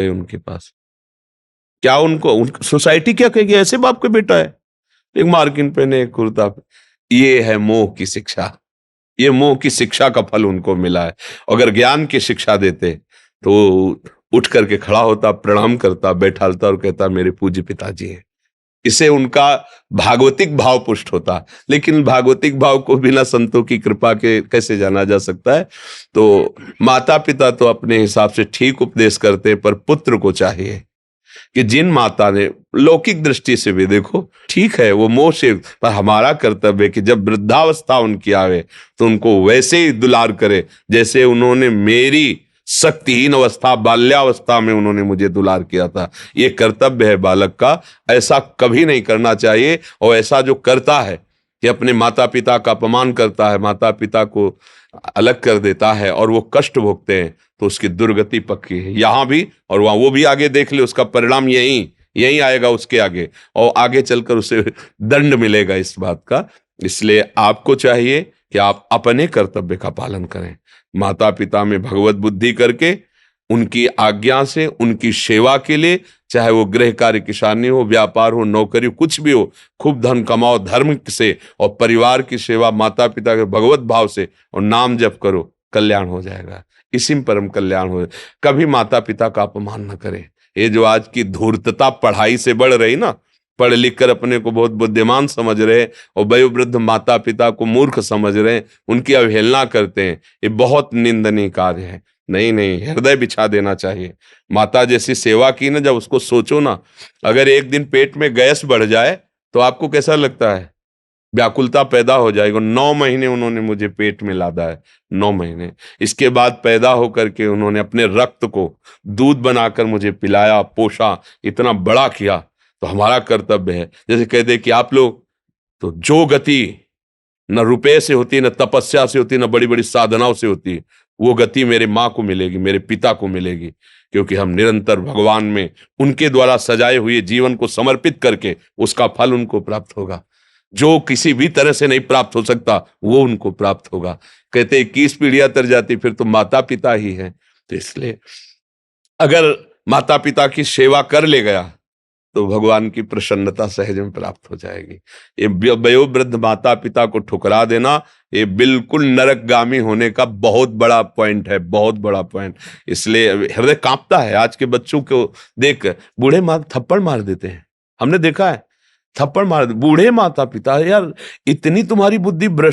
गए उनके पास। क्या सोसाइटी क्या कहेगी, ऐसे बाप का बेटा है, एक मार्किन पहने, एक कुर्ता पे। ये है मोह की शिक्षा। ये मोह की शिक्षा का फल उनको मिला है। अगर ज्ञान की शिक्षा देते तो उठ करके खड़ा होता, प्रणाम करता, बैठालता और कहता मेरे पूज्य पिताजी हैं। इसे उनका भागवतिक भाव पुष्ट होता। लेकिन भागवतिक भाव को बिना संतों की कृपा के कैसे जाना जा सकता है। तो माता पिता तो अपने हिसाब से ठीक उपदेश करते, पर पुत्र को चाहिए कि जिन माता ने लौकिक दृष्टि से भी देखो ठीक है वो मोह से, पर हमारा कर्तव्य है कि जब वृद्धावस्था उनकी आवे तो उनको वैसे ही दुलार करे जैसे उन्होंने मेरी शक्तिहीन अवस्था, बाल्यावस्था में उन्होंने मुझे दुलार किया था। ये कर्तव्य है बालक का, ऐसा कभी नहीं करना चाहिए। और ऐसा जो करता है कि अपने माता पिता का अपमान करता है, माता पिता को अलग कर देता है और वो कष्ट भोगते हैं, तो उसकी दुर्गति पक्की है यहां भी और वहां। वो भी आगे देख ले, उसका परिणाम यही आएगा उसके आगे, और आगे चलकर उसे दंड मिलेगा इस बात का। इसलिए आपको चाहिए कि आप अपने कर्तव्य का पालन करें, माता पिता में भगवत बुद्धि करके, उनकी आज्ञा से, उनकी सेवा के लिए, चाहे वो गृह कार्य, किसानी हो, व्यापार हो, नौकरी हो, कुछ भी हो, खूब धन कमाओ धर्म से, और परिवार की सेवा माता पिता के भगवत भाव से, और नाम जप करो, कल्याण हो जाएगा। इसी में परम कल्याण हो। कभी माता पिता का अपमान न करें। ये जो आज की धूर्तता पढ़ाई से बढ़ रही ना, पढ़ लिख कर अपने को बहुत बुद्धिमान समझ रहे और वयोवृद्ध माता पिता को मूर्ख समझ रहे हैं, उनकी अवहेलना करते हैं, ये बहुत निंदनीय कार्य है। नहीं नहीं, हृदय बिछा देना चाहिए। माता जैसी सेवा की ना, जब उसको सोचो ना, अगर एक दिन पेट में गैस बढ़ जाए तो आपको कैसा लगता है, व्याकुलता पैदा हो जाएगा। 9 महीने उन्होंने मुझे पेट में लादा है, 9 महीने। इसके बाद पैदा होकर के उन्होंने अपने रक्त को दूध बनाकर मुझे पिलाया, पोषा, इतना बड़ा किया। तो हमारा कर्तव्य है, जैसे कहते कि आप लोग तो जो गति न रुपए से होती, न तपस्या से होती, न बड़ी बड़ी साधनाओं से होती, वो गति मेरे माँ को मिलेगी, मेरे पिता को मिलेगी, क्योंकि हम निरंतर भगवान में उनके द्वारा सजाए हुए जीवन को समर्पित करके उसका फल उनको प्राप्त होगा। जो किसी भी तरह से नहीं प्राप्त हो सकता वो उनको प्राप्त होगा। कहते 21 पीढ़ियां तर जाती, फिर तो माता पिता ही हैं। तो इसलिए अगर माता पिता की सेवा कर ले गया तो भगवान की प्रसन्नता सहज में प्राप्त हो जाएगी। ये वयोवृद्ध माता पिता को ठुकरा देना, ये बिल्कुल नरकगामी होने का बहुत बड़ा पॉइंट है, बहुत बड़ा पॉइंट। इसलिए हृदय कांपता है। आज के बच्चों को देख, बूढ़े माँ थप्पड़ मार देते हैं, हमने देखा है, थप्पड़ मार, बूढ़े माता पिता। यार इतनी तुम्हारी बुद्धि